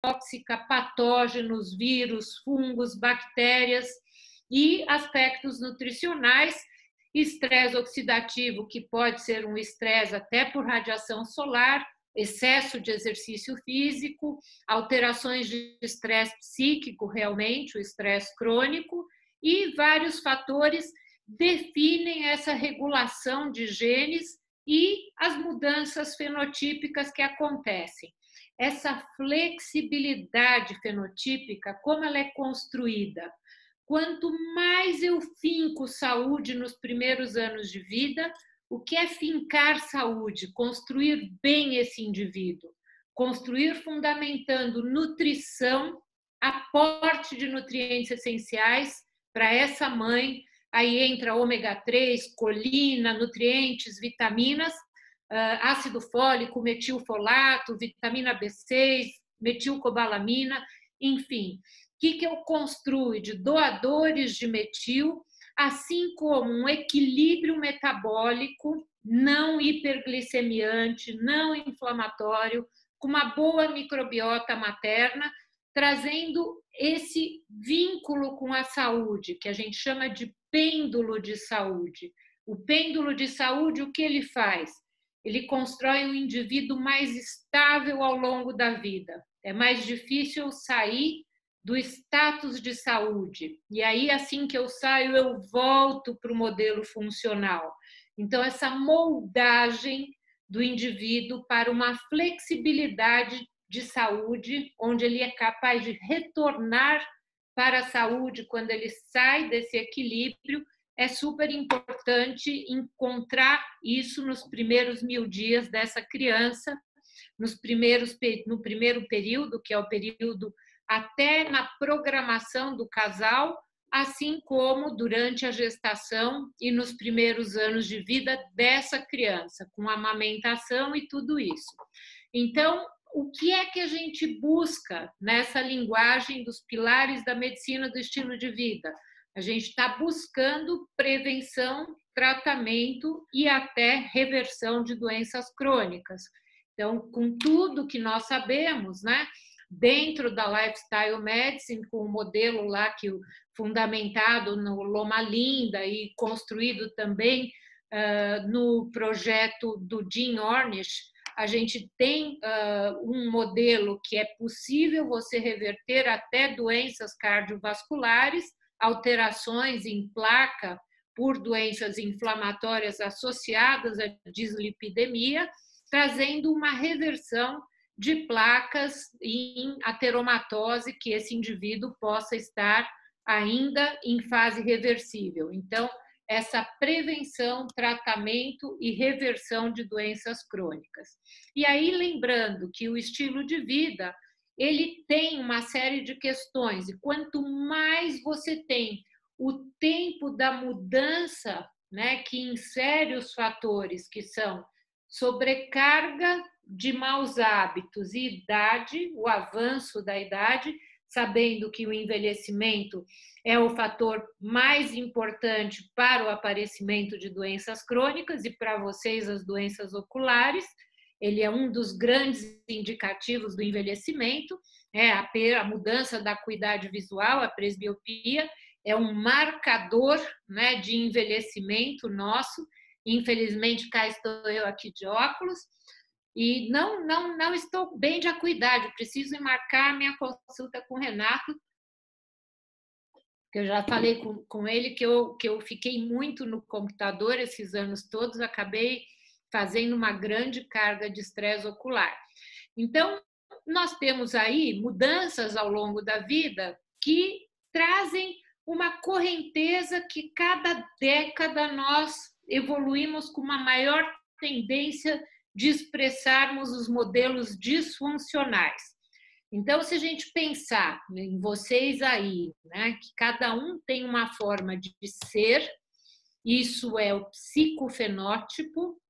tóxica, patógenos, vírus, fungos, bactérias e aspectos nutricionais, estresse oxidativo, que pode ser um estresse até por radiação solar, excesso de exercício físico, alterações de estresse psíquico, realmente, o estresse crônico, e vários fatores definem essa regulação de genes e as mudanças fenotípicas que acontecem. Essa flexibilidade fenotípica, como ela é construída? Quanto mais eu finco saúde nos primeiros anos de vida, o que é fincar saúde? Construir bem esse indivíduo. Construir fundamentando nutrição, aporte de nutrientes essenciais para essa mãe. Aí entra ômega 3, colina, nutrientes, vitaminas, ácido fólico, metilfolato, vitamina B6, metilcobalamina, enfim. O que eu construo de doadores de metil, assim como um equilíbrio metabólico não hiperglicemiante, não inflamatório, com uma boa microbiota materna, trazendo esse vínculo com a saúde, que a gente chama de pêndulo de saúde. O pêndulo de saúde, o que ele faz? Ele constrói um indivíduo mais estável ao longo da vida. É mais difícil sair do status de saúde. E aí, assim que eu saio, eu volto para o modelo funcional. Então, essa moldagem do indivíduo para uma flexibilidade de saúde, onde ele é capaz de retornar para a saúde quando ele sai desse equilíbrio, é super importante encontrar isso nos primeiros 1000 dias dessa criança, no primeiro período, que é o período até na programação do casal, assim como durante a gestação e nos primeiros anos de vida dessa criança, com amamentação e tudo isso. Então, o que é que a gente busca nessa linguagem dos pilares da medicina do estilo de vida? A gente está buscando prevenção, tratamento e até reversão de doenças crônicas. Então, com tudo que nós sabemos, né? Dentro da Lifestyle Medicine, com o modelo lá que fundamentado no Loma Linda e construído também no projeto do Jim Ornish, a gente tem um modelo que é possível você reverter até doenças cardiovasculares, alterações em placa por doenças inflamatórias associadas à dislipidemia, trazendo uma reversão de placas em ateromatose, que esse indivíduo possa estar ainda em fase reversível. Então, essa prevenção, tratamento e reversão de doenças crônicas. E aí, lembrando que o estilo de vida, ele tem uma série de questões, e quanto mais você tem o tempo da mudança, né, que insere os fatores que são sobrecarga de maus hábitos e idade, o avanço da idade, sabendo que o envelhecimento é o fator mais importante para o aparecimento de doenças crônicas e para vocês as doenças oculares. Ele é um dos grandes indicativos do envelhecimento, a mudança da acuidade visual, a presbiopia, é um marcador, né, de envelhecimento nosso. Infelizmente, cá estou eu aqui de óculos, e não estou bem de acuidade, preciso marcar minha consulta com o Renato, que eu já falei com ele que eu fiquei muito no computador esses anos todos, acabei fazendo uma grande carga de estresse ocular. Então, nós temos aí mudanças ao longo da vida que trazem uma correnteza que cada década nós evoluímos com uma maior tendência de expressarmos os modelos disfuncionais. Então, se a gente pensar em vocês aí, né, que cada um tem uma forma de ser, isso é o psicofenótipo,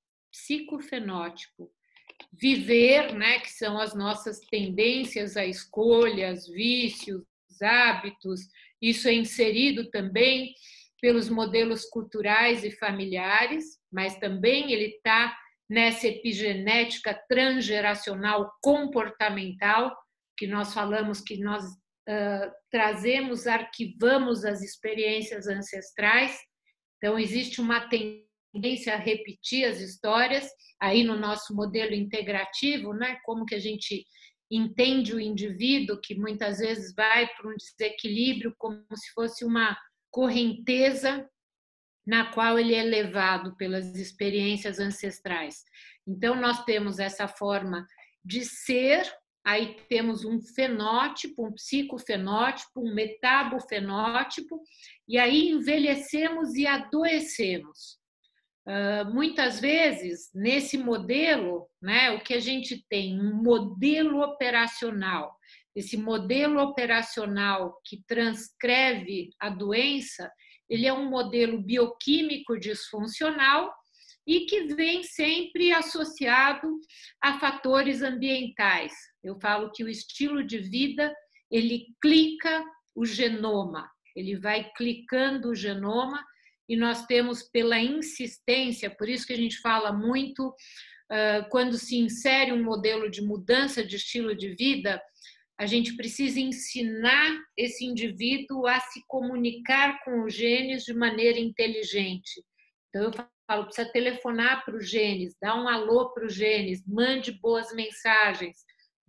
viver, né, que são as nossas tendências a escolhas, vícios, hábitos, isso é inserido também pelos modelos culturais e familiares, mas também ele está nessa epigenética transgeracional comportamental, que nós falamos que nós trazemos, arquivamos as experiências ancestrais. Então, existe uma tendência a repetir as histórias, aí no nosso modelo integrativo, né? Como que a gente entende o indivíduo, que muitas vezes vai para um desequilíbrio, como se fosse uma correnteza na qual ele é levado pelas experiências ancestrais. Então, nós temos essa forma de ser, aí temos um fenótipo, um psicofenótipo, um metabofenótipo, e aí envelhecemos e adoecemos. Muitas vezes, nesse modelo, né, o que a gente tem? Um modelo operacional. Esse modelo operacional que transcreve a doença, ele é um modelo bioquímico disfuncional e que vem sempre associado a fatores ambientais. Eu falo que o estilo de vida, ele clica o genoma, ele vai clicando o genoma, e nós temos pela insistência, por isso que a gente fala muito, quando se insere um modelo de mudança de estilo de vida, a gente precisa ensinar esse indivíduo a se comunicar com os genes de maneira inteligente. Então, eu falo, precisa telefonar para os genes, dar um alô para os genes, mande boas mensagens,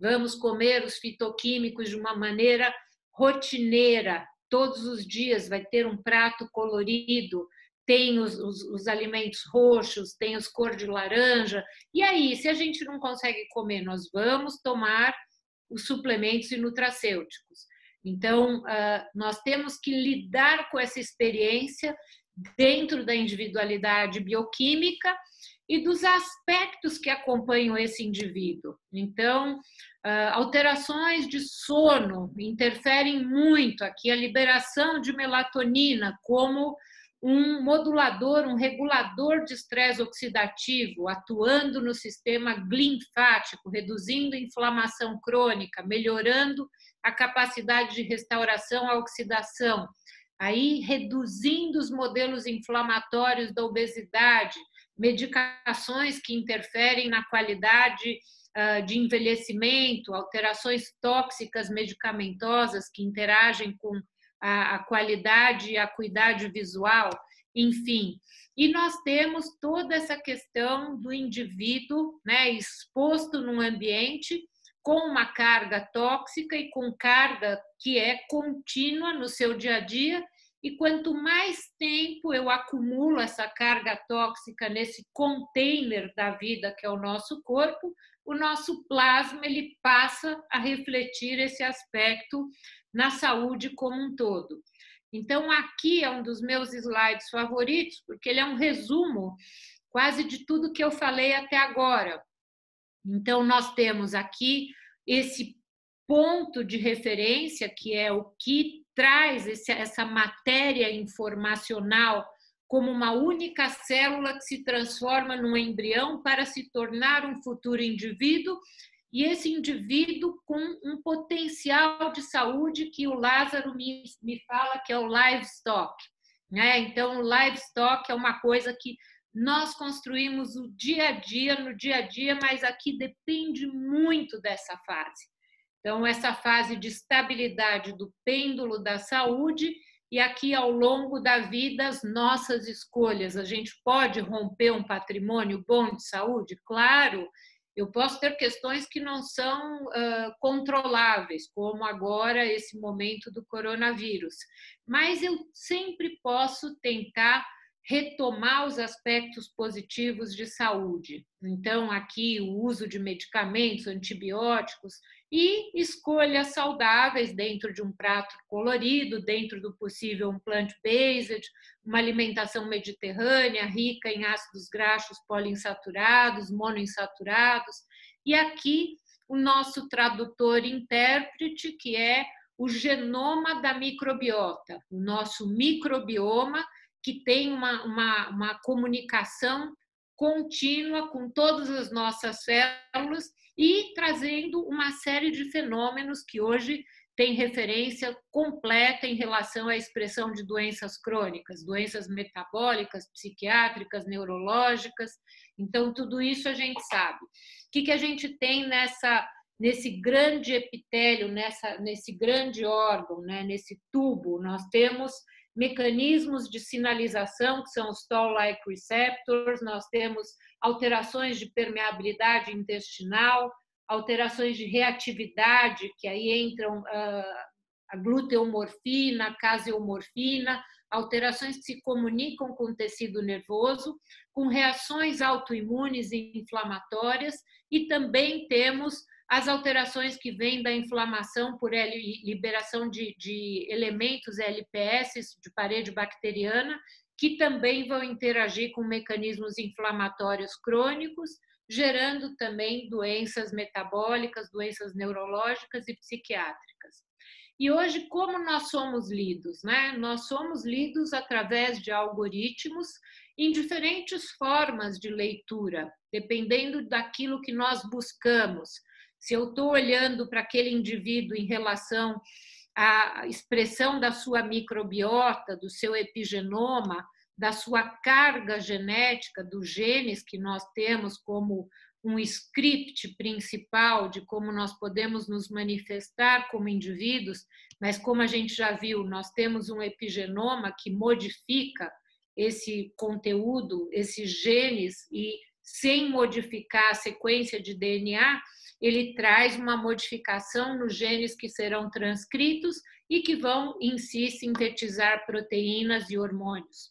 vamos comer os fitoquímicos de uma maneira rotineira, todos os dias vai ter um prato colorido, tem os alimentos roxos, tem os cor de laranja, e aí, se a gente não consegue comer, nós vamos tomar os suplementos e nutracêuticos. Então, nós temos que lidar com essa experiência dentro da individualidade bioquímica e dos aspectos que acompanham esse indivíduo. Então, alterações de sono interferem muito aqui, a liberação de melatonina como um modulador, um regulador de estresse oxidativo, atuando no sistema linfático, reduzindo a inflamação crônica, melhorando a capacidade de restauração à oxidação, aí reduzindo os modelos inflamatórios da obesidade, medicações que interferem na qualidade de envelhecimento, alterações tóxicas medicamentosas que interagem com a qualidade e a acuidade visual, enfim. E nós temos toda essa questão do indivíduo, né, exposto num ambiente com uma carga tóxica e com carga que é contínua no seu dia a dia, e quanto mais tempo eu acumulo essa carga tóxica nesse container da vida que é o nosso corpo, o nosso plasma ele passa a refletir esse aspecto na saúde como um todo. Então, aqui é um dos meus slides favoritos, porque ele é um resumo quase de tudo que eu falei até agora. Então, nós temos aqui esse ponto de referência, que é o que traz essa matéria informacional como uma única célula que se transforma num embrião para se tornar um futuro indivíduo, e esse indivíduo com um potencial de saúde que o Lázaro me fala que é o livestock, né? Então, o livestock é uma coisa que nós construímos o dia a dia, no dia a dia, mas aqui depende muito dessa fase. Então, essa fase de estabilidade do pêndulo da saúde, e aqui ao longo da vida as nossas escolhas. A gente pode romper um patrimônio bom de saúde? Claro, eu posso ter questões que não são controláveis, como agora esse momento do coronavírus, mas eu sempre posso tentar retomar os aspectos positivos de saúde. Então, aqui o uso de medicamentos, antibióticos e escolhas saudáveis dentro de um prato colorido, dentro do possível um plant-based, uma alimentação mediterrânea, rica em ácidos graxos poliinsaturados, monoinsaturados. E aqui o nosso tradutor intérprete, que é o genoma da microbiota, o nosso microbioma, que tem uma comunicação contínua com todas as nossas células e trazendo uma série de fenômenos que hoje tem referência completa em relação à expressão de doenças crônicas, doenças metabólicas, psiquiátricas, neurológicas. Então, tudo isso a gente sabe. O que a gente tem nesse grande epitélio, nesse grande órgão, né, nesse tubo, nós temos mecanismos de sinalização, que são os toll-like receptors, nós temos alterações de permeabilidade intestinal, alterações de reatividade, que aí entram a gluteomorfina, a caseomorfina, alterações que se comunicam com o tecido nervoso, com reações autoimunes e inflamatórias, e também temos as alterações que vêm da inflamação por liberação de elementos LPS, de parede bacteriana, que também vão interagir com mecanismos inflamatórios crônicos, gerando também doenças metabólicas, doenças neurológicas e psiquiátricas. E hoje, como nós somos lidos, né? Nós somos lidos através de algoritmos em diferentes formas de leitura, dependendo daquilo que nós buscamos. Se eu estou olhando para aquele indivíduo em relação à expressão da sua microbiota, do seu epigenoma, da sua carga genética, dos genes que nós temos como um script principal de como nós podemos nos manifestar como indivíduos, mas como a gente já viu, nós temos um epigenoma que modifica esse conteúdo, esses genes, e sem modificar a sequência de DNA, ele traz uma modificação nos genes que serão transcritos e que vão, em si, sintetizar proteínas e hormônios.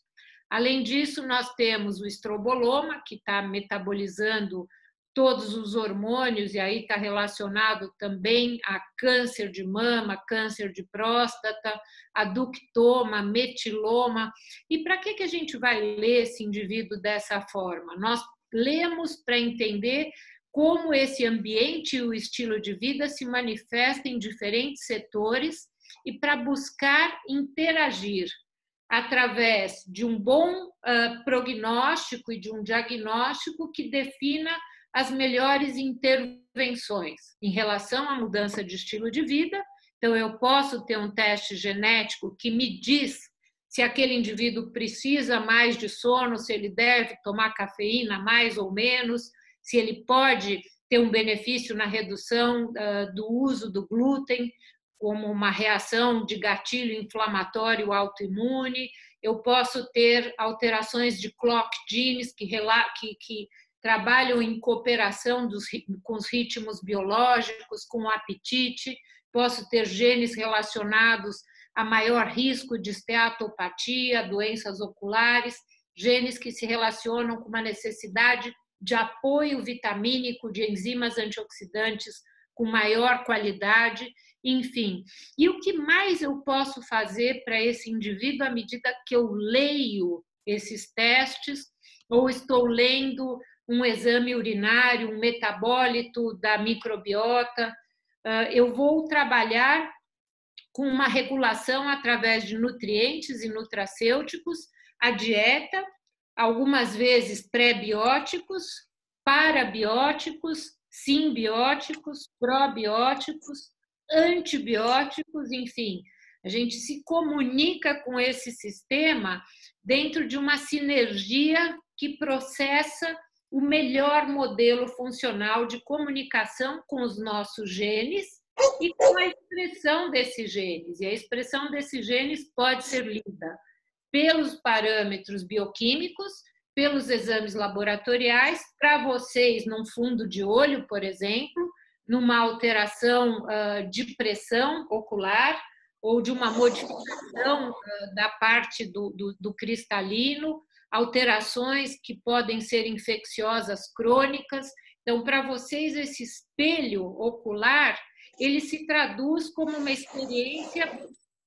Além disso, nós temos o estroboloma, que está metabolizando todos os hormônios, e aí está relacionado também a câncer de mama, câncer de próstata, aductoma, metiloma. E para que a gente vai ler esse indivíduo dessa forma? Nós lemos para entender como esse ambiente e o estilo de vida se manifestam em diferentes setores e para buscar interagir através de um bom prognóstico e de um diagnóstico que defina as melhores intervenções em relação à mudança de estilo de vida. Então, eu posso ter um teste genético que me diz se aquele indivíduo precisa mais de sono, se ele deve tomar cafeína mais ou menos, se ele pode ter um benefício na redução do uso do glúten, como uma reação de gatilho inflamatório autoimune. Eu posso ter alterações de clock genes que trabalham em cooperação com os ritmos biológicos, com o apetite. Posso ter genes relacionados a maior risco de esteatopatia, doenças oculares, genes que se relacionam com uma necessidade de apoio vitamínico de enzimas antioxidantes com maior qualidade, enfim. E o que mais eu posso fazer para esse indivíduo à medida que eu leio esses testes, ou estou lendo um exame urinário, um metabólito da microbiota? Eu vou trabalhar com uma regulação através de nutrientes e nutracêuticos, a dieta, algumas vezes pré-bióticos, parabióticos, simbióticos, probióticos, antibióticos, enfim. A gente se comunica com esse sistema dentro de uma sinergia que processa o melhor modelo funcional de comunicação com os nossos genes e com a expressão desses genes. E a expressão desses genes pode ser lida pelos parâmetros bioquímicos, pelos exames laboratoriais, para vocês, num fundo de olho, por exemplo, numa alteração de pressão ocular ou de uma modificação da parte do cristalino, alterações que podem ser infecciosas crônicas. Então, para vocês, esse espelho ocular, ele se traduz como uma experiência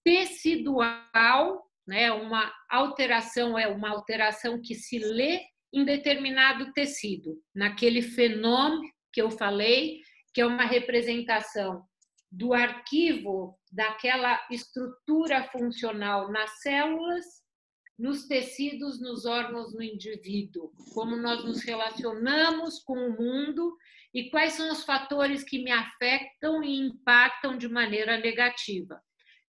tecidual, né? Uma alteração é uma alteração que se lê em determinado tecido, naquele fenômeno que eu falei, que é uma representação do arquivo daquela estrutura funcional nas células, nos tecidos, nos órgãos, no indivíduo, como nós nos relacionamos com o mundo e quais são os fatores que me afetam e impactam de maneira negativa.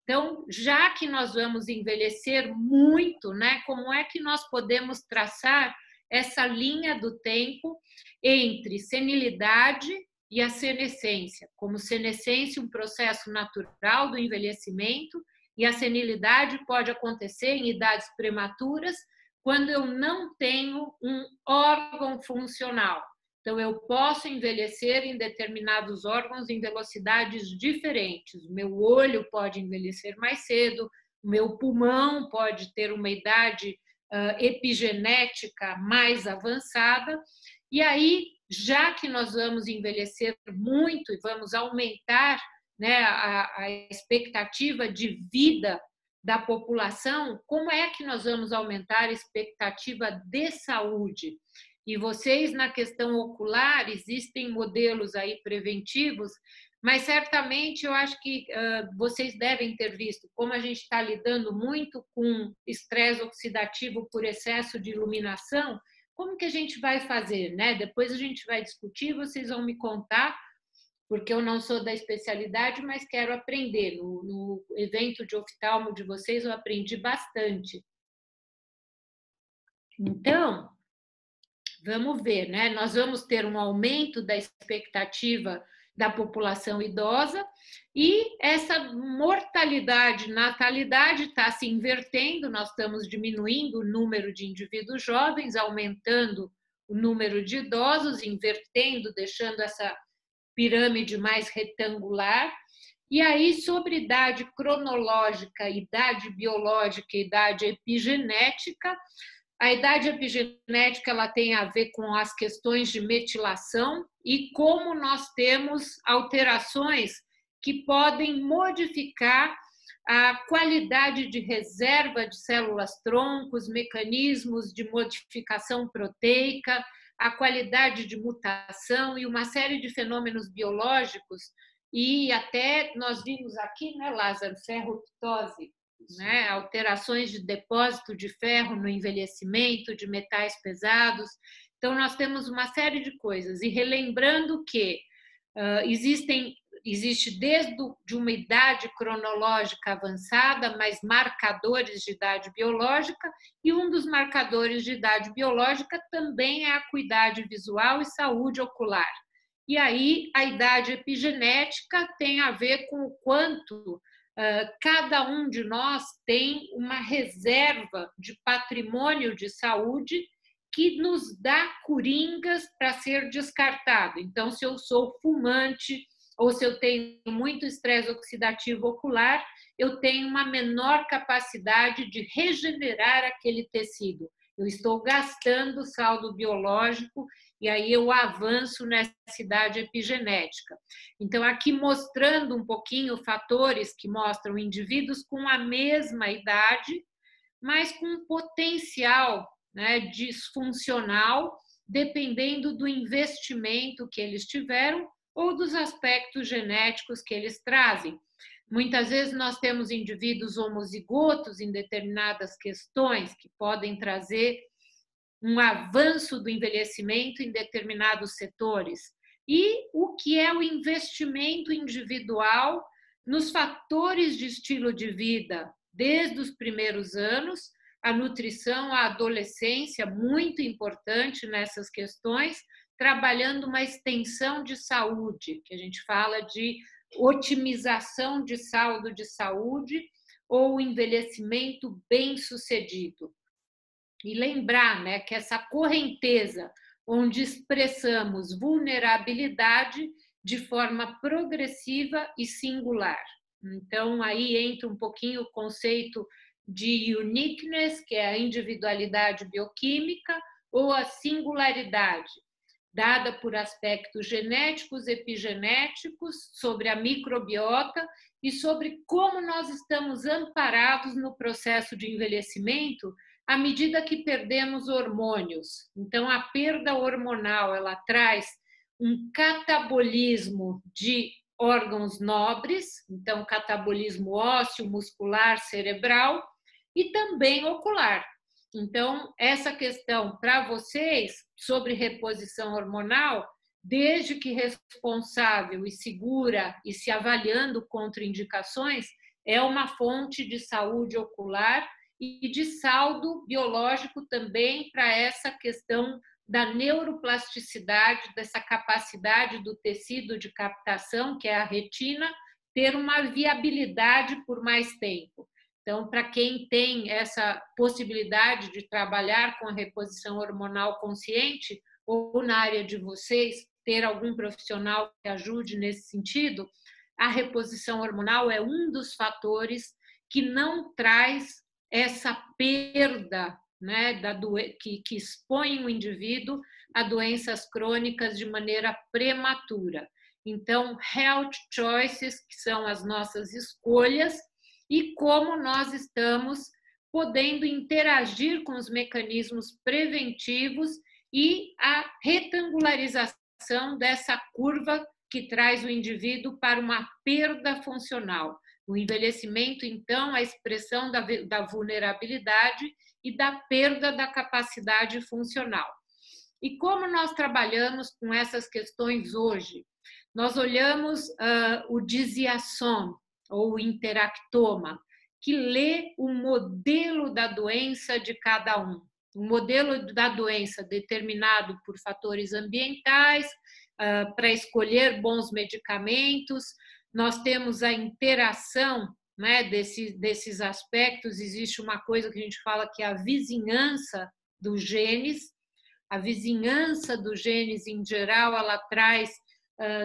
Então, já que nós vamos envelhecer muito, né, como é que nós podemos traçar essa linha do tempo entre senilidade e a senescência. Como senescência, um processo natural do envelhecimento, e a senilidade pode acontecer em idades prematuras, quando eu não tenho um órgão funcional. Então, eu posso envelhecer em determinados órgãos em velocidades diferentes. O meu olho pode envelhecer mais cedo, o meu pulmão pode ter uma idade epigenética mais avançada. E aí, já que nós vamos envelhecer muito e vamos aumentar, né, a expectativa de vida da população, como é que nós vamos aumentar a expectativa de saúde? E vocês, na questão ocular, existem modelos aí preventivos, mas certamente eu acho que vocês devem ter visto como a gente está lidando muito com estresse oxidativo por excesso de iluminação. Como que a gente vai fazer, né? Depois a gente vai discutir, vocês vão me contar, porque eu não sou da especialidade, mas quero aprender. No evento de oftalmo de vocês eu aprendi bastante. Então, vamos ver, né? Nós vamos ter um aumento da expectativa da população idosa e essa mortalidade, natalidade está se invertendo, nós estamos diminuindo o número de indivíduos jovens, aumentando o número de idosos, invertendo, deixando essa pirâmide mais retangular. E aí, sobre idade cronológica, idade biológica e idade epigenética, a idade epigenética ela tem a ver com as questões de metilação e como nós temos alterações que podem modificar a qualidade de reserva de células-tronco, os mecanismos de modificação proteica, a qualidade de mutação e uma série de fenômenos biológicos. E até nós vimos aqui, né, Lázaro, ferroptose, né, alterações de depósito de ferro no envelhecimento, de metais pesados. Então, nós temos uma série de coisas. E relembrando que existe desde de uma idade cronológica avançada, mas marcadores de idade biológica, e um dos marcadores de idade biológica também é a acuidade visual e saúde ocular. E aí a idade epigenética tem a ver com o quanto cada um de nós tem uma reserva de patrimônio de saúde que nos dá coringas para ser descartado. Então, se eu sou fumante ou se eu tenho muito estresse oxidativo ocular, eu tenho uma menor capacidade de regenerar aquele tecido. Eu estou gastando saldo biológico e aí eu avanço nessa idade epigenética. Então, aqui mostrando um pouquinho fatores que mostram indivíduos com a mesma idade, mas com um potencial, né, disfuncional, dependendo do investimento que eles tiveram ou dos aspectos genéticos que eles trazem. Muitas vezes nós temos indivíduos homozigotos em determinadas questões que podem trazer um avanço do envelhecimento em determinados setores. E o que é o investimento individual nos fatores de estilo de vida, desde os primeiros anos, a nutrição, a adolescência, muito importante nessas questões, trabalhando uma extensão de saúde, que a gente fala de otimização de saldo de saúde ou envelhecimento bem-sucedido. E lembrar, né, que essa correnteza onde expressamos vulnerabilidade de forma progressiva e singular. Então, aí entra um pouquinho o conceito de uniqueness, que é a individualidade bioquímica, ou a singularidade, dada por aspectos genéticos, epigenéticos, sobre a microbiota e sobre como nós estamos amparados no processo de envelhecimento à medida que perdemos hormônios. Então, a perda hormonal, ela traz um catabolismo de órgãos nobres, então, catabolismo ósseo, muscular, cerebral e também ocular. Então, essa questão para vocês sobre reposição hormonal, desde que responsável e segura e se avaliando contraindicações, é uma fonte de saúde ocular e de saldo biológico também para essa questão da neuroplasticidade, dessa capacidade do tecido de captação, que é a retina, ter uma viabilidade por mais tempo. Então, para quem tem essa possibilidade de trabalhar com a reposição hormonal consciente, ou na área de vocês, ter algum profissional que ajude nesse sentido, a reposição hormonal é um dos fatores que não traz essa perda, né, que expõe o indivíduo a doenças crônicas de maneira prematura. Então, health choices, que são as nossas escolhas, e como nós estamos podendo interagir com os mecanismos preventivos e a retangularização dessa curva que traz o indivíduo para uma perda funcional. O envelhecimento, então, é a expressão da vulnerabilidade e da perda da capacidade funcional. E como nós trabalhamos com essas questões hoje? Nós olhamos o Diziason, ou interactoma, que lê o modelo da doença de cada um. O modelo da doença determinado por fatores ambientais, para escolher bons medicamentos. Nós temos a interação, né, desses aspectos. Existe uma coisa que a gente fala que é a vizinhança dos genes. A vizinhança dos genes, em geral, ela traz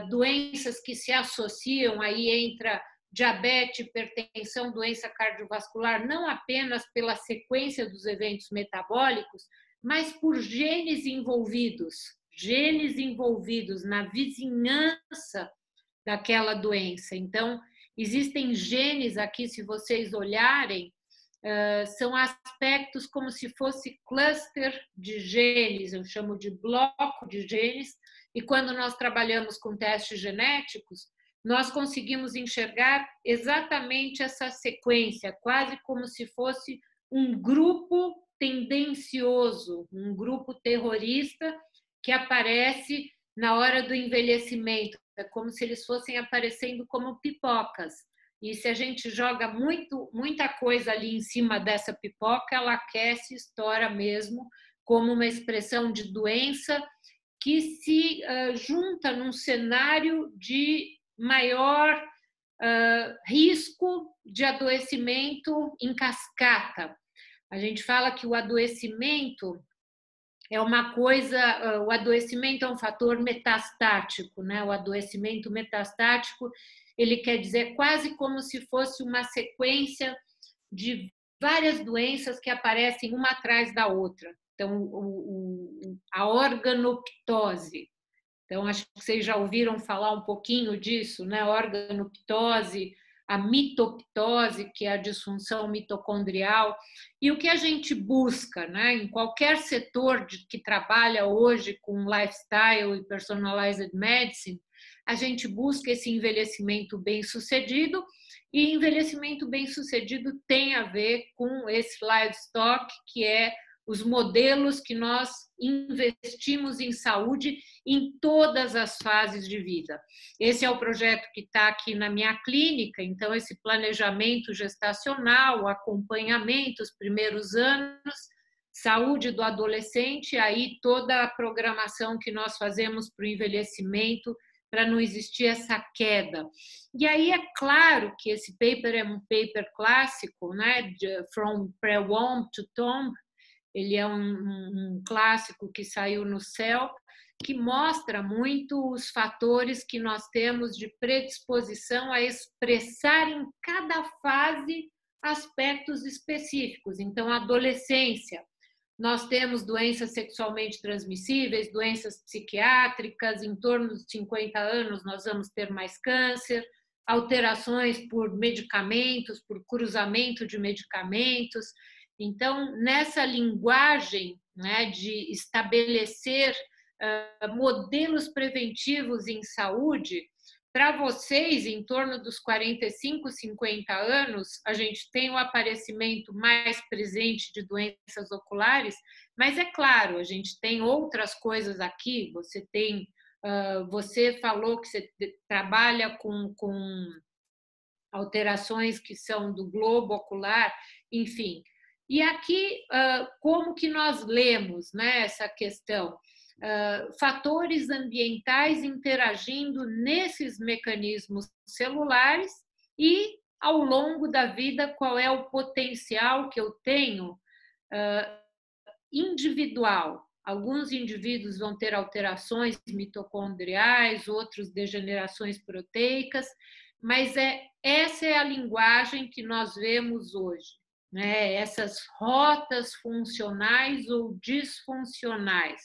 doenças que se associam, aí entra diabetes, hipertensão, doença cardiovascular, não apenas pela sequência dos eventos metabólicos, mas por genes envolvidos na vizinhança daquela doença. Então, existem genes aqui, se vocês olharem, são aspectos como se fosse cluster de genes, eu chamo de bloco de genes, e quando nós trabalhamos com testes genéticos, nós conseguimos enxergar exatamente essa sequência, quase como se fosse um grupo tendencioso, um grupo terrorista que aparece na hora do envelhecimento. É como se eles fossem aparecendo como pipocas. E se a gente joga muita coisa ali em cima dessa pipoca, ela aquece e estoura mesmo, como uma expressão de doença que se junta num cenário de maior risco de adoecimento em cascata. A gente fala que o adoecimento é uma coisa, o adoecimento é um fator metastático, né? O adoecimento metastático, ele quer dizer quase como se fosse uma sequência de várias doenças que aparecem uma atrás da outra. Então, a organoptose. Então, acho que vocês já ouviram falar um pouquinho disso, né? Organoptose, a mitoptose, que é a disfunção mitocondrial. E o que a gente busca, né? Em qualquer setor que trabalha hoje com lifestyle e personalized medicine, a gente busca esse envelhecimento bem-sucedido, e envelhecimento bem-sucedido tem a ver com esse livestock, que é os modelos que nós investimos em saúde em todas as fases de vida. Esse é o projeto que está aqui na minha clínica, então esse planejamento gestacional, acompanhamento, os primeiros anos, saúde do adolescente, aí toda a programação que nós fazemos para o envelhecimento, para não existir essa queda. E aí é claro que esse paper é um paper clássico, né, From Pre-Womb to Tomb. Ele é um clássico que saiu no Cell, que mostra muito os fatores que nós temos de predisposição a expressar em cada fase aspectos específicos. Então, adolescência, nós temos doenças sexualmente transmissíveis, doenças psiquiátricas, em torno dos 50 anos nós vamos ter mais câncer, alterações por medicamentos, por cruzamento de medicamentos. Então, nessa linguagem, né, de estabelecer modelos preventivos em saúde, para vocês, em torno dos 45, 50 anos, a gente tem o aparecimento mais presente de doenças oculares, mas é claro, a gente tem outras coisas aqui, você falou que você trabalha com alterações que são do globo ocular, enfim, E aqui, como que nós lemos, né, essa questão? Fatores ambientais interagindo nesses mecanismos celulares e, ao longo da vida, qual é o potencial que eu tenho individual. Alguns indivíduos vão ter alterações mitocondriais, outros degenerações proteicas, mas essa é a linguagem que nós vemos hoje, né? Essas rotas funcionais ou disfuncionais.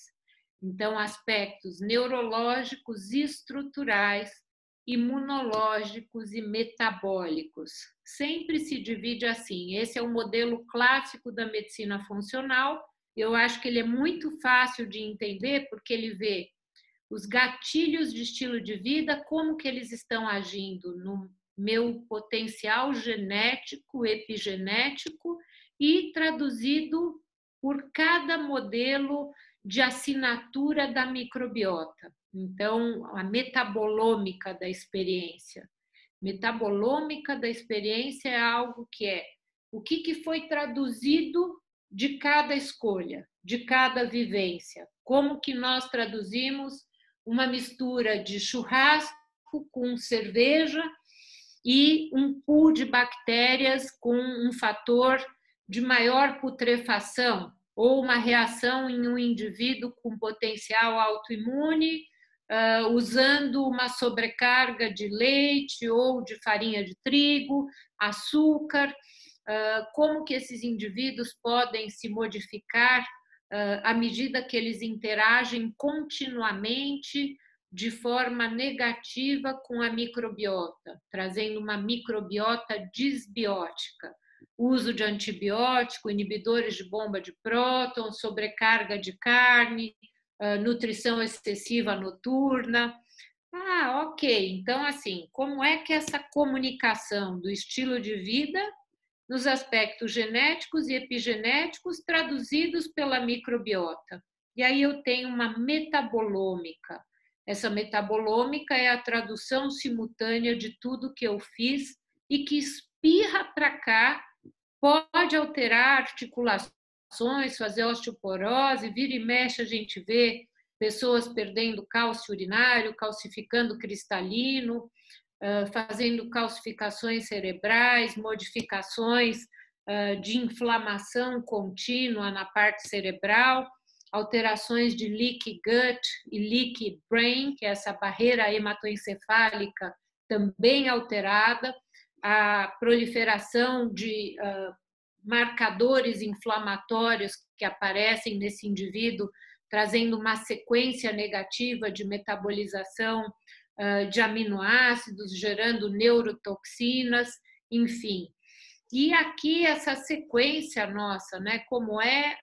Então, aspectos neurológicos e estruturais, imunológicos e metabólicos. Sempre se divide assim. Esse é o modelo clássico da medicina funcional. Eu acho que ele é muito fácil de entender, porque ele vê os gatilhos de estilo de vida, como que eles estão agindo no meu potencial genético, epigenético, e traduzido por cada modelo de assinatura da microbiota. Então, a metabolômica da experiência. Metabolômica da experiência é algo que é o que foi traduzido de cada escolha, de cada vivência. Como que nós traduzimos uma mistura de churrasco com cerveja e um pool de bactérias com um fator de maior putrefação, ou uma reação em um indivíduo com potencial autoimune, usando uma sobrecarga de leite ou de farinha de trigo, açúcar, como que esses indivíduos podem se modificar à medida que eles interagem continuamente de forma negativa com a microbiota, trazendo uma microbiota disbiótica. Uso de antibiótico, inibidores de bomba de prótons, sobrecarga de carne, nutrição excessiva noturna. Ok. Então, assim, como é que essa comunicação do estilo de vida nos aspectos genéticos e epigenéticos traduzidos pela microbiota? E aí eu tenho uma metabolômica. Essa metabolômica é a tradução simultânea de tudo que eu fiz e que espirra para cá, pode alterar articulações, fazer osteoporose, vira e mexe a gente vê pessoas perdendo cálcio urinário, calcificando cristalino, fazendo calcificações cerebrais, modificações de inflamação contínua na parte cerebral, alterações de leaky gut e leaky brain, que é essa barreira hematoencefálica também alterada, a proliferação de marcadores inflamatórios que aparecem nesse indivíduo, trazendo uma sequência negativa de metabolização de aminoácidos, gerando neurotoxinas, enfim. E aqui essa sequência nossa, né, como é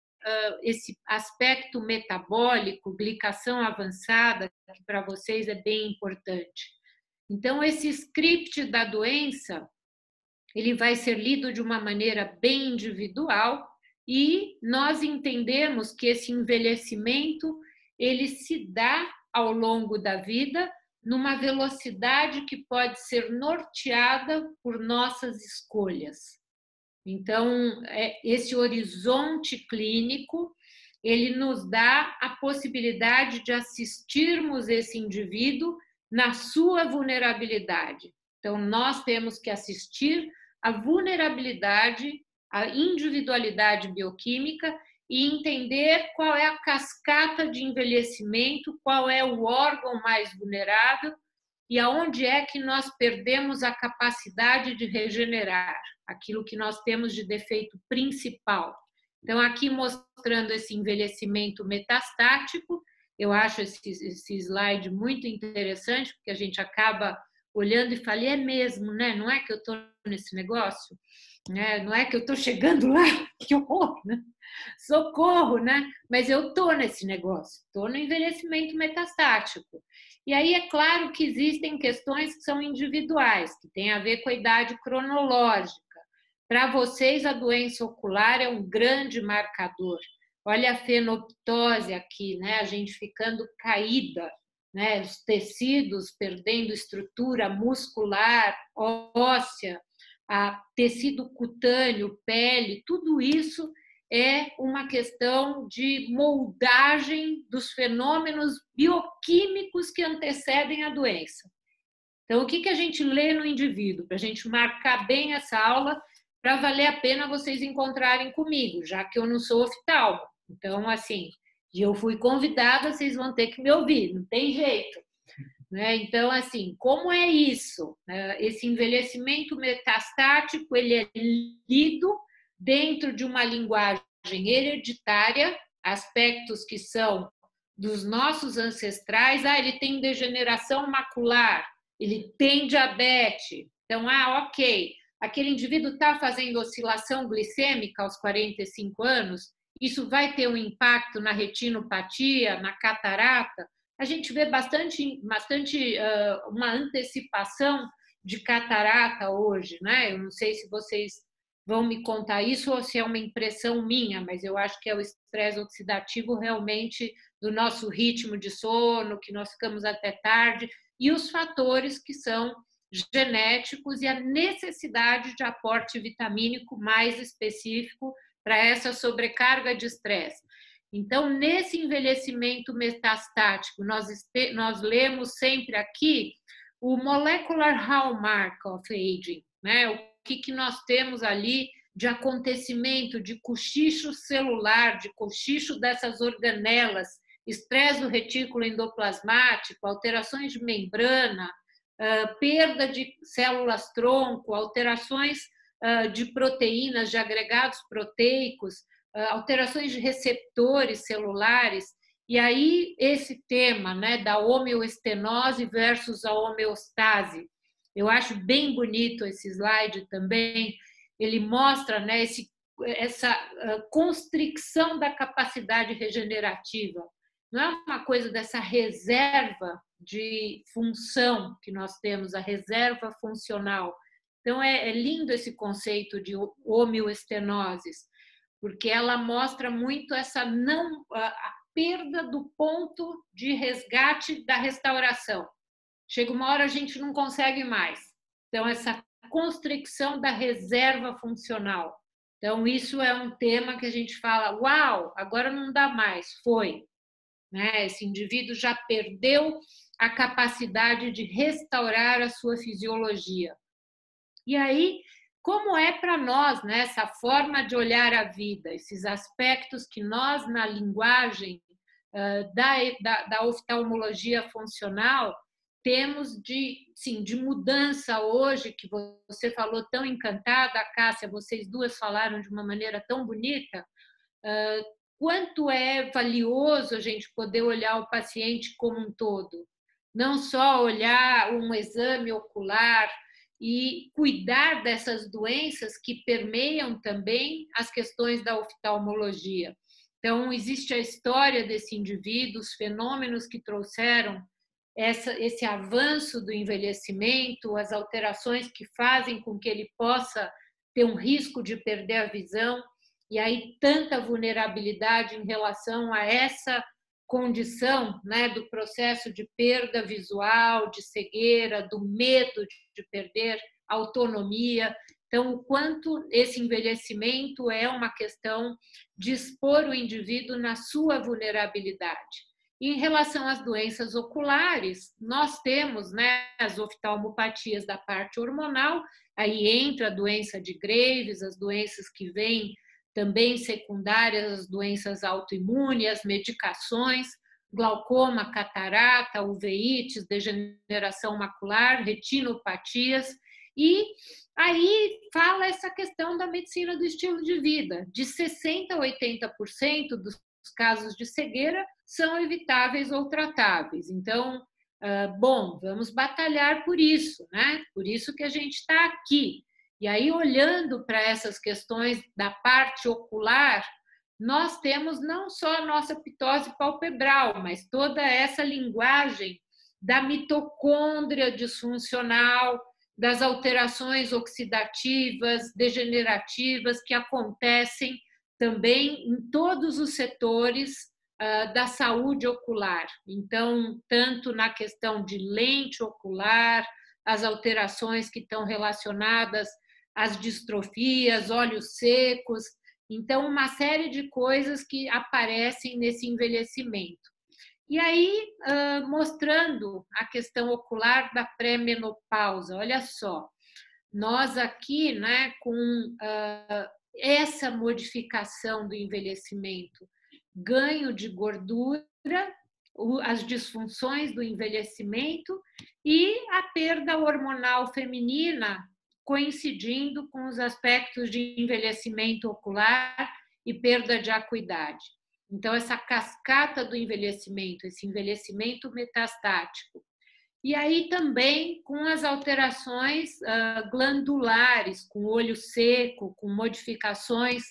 esse aspecto metabólico, glicação avançada, que para vocês é bem importante. Então, esse script da doença, ele vai ser lido de uma maneira bem individual e nós entendemos que esse envelhecimento, ele se dá ao longo da vida numa velocidade que pode ser norteada por nossas escolhas. Então, esse horizonte clínico, ele nos dá a possibilidade de assistirmos esse indivíduo na sua vulnerabilidade. Então, nós temos que assistir a vulnerabilidade, a individualidade bioquímica e entender qual é a cascata de envelhecimento, qual é o órgão mais vulnerável e aonde é que nós perdemos a capacidade de regenerar, aquilo que nós temos de defeito principal. Então, aqui mostrando esse envelhecimento metastático, eu acho esse slide muito interessante, porque a gente acaba olhando e fala, é mesmo, né? Não é que eu estou nesse negócio? Não é que eu estou chegando lá? Que horror, né? Socorro, né? Mas eu estou nesse negócio, estou no envelhecimento metastático. E aí é claro que existem questões que são individuais, que têm a ver com a idade cronológica. Para vocês, a doença ocular é um grande marcador. Olha a fenoptose aqui, né? A gente ficando caída, né? Os tecidos perdendo estrutura muscular, óssea, a tecido cutâneo, pele, tudo isso é uma questão de moldagem dos fenômenos bioquímicos que antecedem a doença. Então, o que a gente lê no indivíduo? Para a gente marcar bem essa aula, para valer a pena vocês encontrarem comigo, já que eu não sou oftalmo. Então, assim, eu fui convidada, vocês vão ter que me ouvir, não tem jeito. Né? Então, assim, como é isso? Esse envelhecimento metastático, ele é lido dentro de uma linguagem hereditária, aspectos que são dos nossos ancestrais. Ele tem degeneração macular, ele tem diabetes. Então, ok, aquele indivíduo está fazendo oscilação glicêmica aos 45 anos, isso vai ter um impacto na retinopatia, na catarata. A gente vê bastante uma antecipação de catarata hoje, né? Eu não sei se vocês vão me contar isso ou se é uma impressão minha, mas eu acho que é o estresse oxidativo realmente do nosso ritmo de sono, que nós ficamos até tarde, e os fatores que são genéticos e a necessidade de aporte vitamínico mais específico para essa sobrecarga de estresse. Então, nesse envelhecimento metastático, nós lemos sempre aqui o Molecular Hallmark of Aging, né? O que nós temos ali de acontecimento, de cochicho celular, de cochicho dessas organelas, estresse do retículo endoplasmático, alterações de membrana, perda de células-tronco, alterações de proteínas, de agregados proteicos, alterações de receptores celulares. E aí esse tema, né, da homeoestenose versus a homeostase. Eu acho bem bonito esse slide também. Ele mostra, né, essa constricção da capacidade regenerativa. Não é uma coisa dessa reserva de função que nós temos, a reserva funcional. Então, é lindo esse conceito de homeoestenoses, porque ela mostra muito a perda do ponto de resgate da restauração. Chega uma hora a gente não consegue mais. Então, essa constricção da reserva funcional. Então, isso é um tema que a gente fala, uau, agora não dá mais, foi. Né? Esse indivíduo já perdeu a capacidade de restaurar a sua fisiologia. E aí, como é para nós, né, essa forma de olhar a vida, esses aspectos que nós, na linguagem da oftalmologia funcional, temos de mudança hoje, que você falou tão encantada, Cássia, vocês duas falaram de uma maneira tão bonita, quanto é valioso a gente poder olhar o paciente como um todo, não só olhar um exame ocular e cuidar dessas doenças que permeiam também as questões da oftalmologia. Então, existe a história desse indivíduo, os fenômenos que trouxeram esse avanço do envelhecimento, as alterações que fazem com que ele possa ter um risco de perder a visão, e aí tanta vulnerabilidade em relação a essa condição, né, do processo de perda visual, de cegueira, do medo de perder a autonomia. Então, o quanto esse envelhecimento é uma questão de expor o indivíduo na sua vulnerabilidade. E em relação às doenças oculares, nós temos, né, as oftalmopatias da parte hormonal, aí entra a doença de Graves, as doenças que vêm também secundárias, as doenças autoimunes, as medicações, glaucoma, catarata, uveites, degeneração macular, retinopatias. E aí fala essa questão da medicina do estilo de vida. De 60% a 80% dos casos de cegueira são evitáveis ou tratáveis. Então, bom, vamos batalhar por isso, né? Por isso que a gente está aqui. E aí, olhando para essas questões da parte ocular, nós temos não só a nossa pitose palpebral, mas toda essa linguagem da mitocôndria disfuncional, das alterações oxidativas, degenerativas que acontecem também em todos os setores da saúde ocular. Então, tanto na questão de lente ocular, as alterações que estão relacionadas as distrofias, olhos secos. Então, uma série de coisas que aparecem nesse envelhecimento. E aí, mostrando a questão ocular da pré-menopausa, olha só, nós aqui, né, com essa modificação do envelhecimento, ganho de gordura, as disfunções do envelhecimento e a perda hormonal feminina, coincidindo com os aspectos de envelhecimento ocular e perda de acuidade. Então, essa cascata do envelhecimento, esse envelhecimento metastático. E aí também com as alterações glandulares, com olho seco, com modificações